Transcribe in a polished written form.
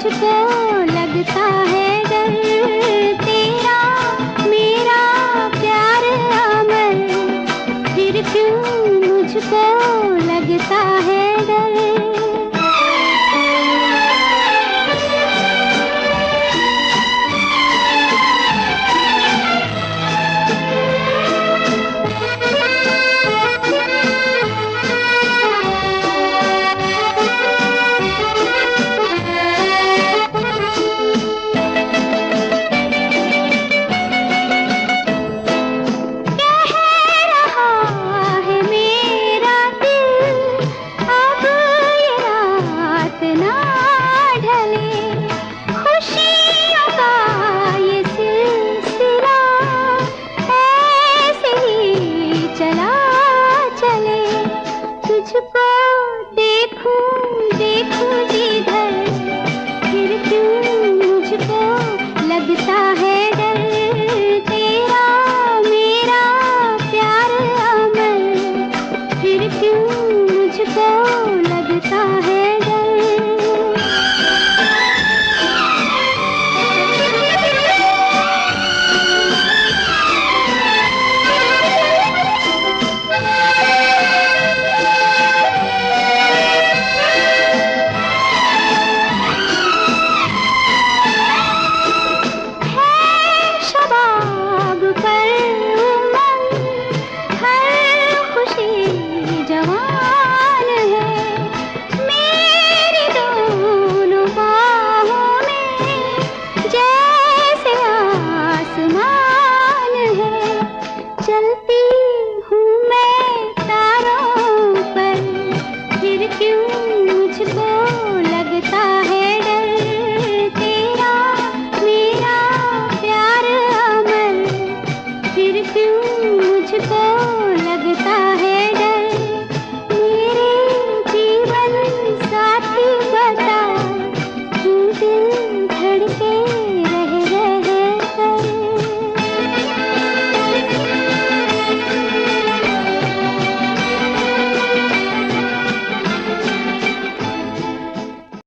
मुझको लगता है डर, तेरा मेरा प्यार अमर, फिर क्यों मुझको लगता है डर। तुझको देखूं देखूं जिधर, फिर क्यों मुझको लगता है डर, तेरा मेरा प्यार अमर, फिर क्यों मुझको लगता है डर। चलती हूँ मैं तारों पर, फिर क्यों मुझको लगता है डर, तेरा मेरा प्यार अमर, फिर क्यों मुझको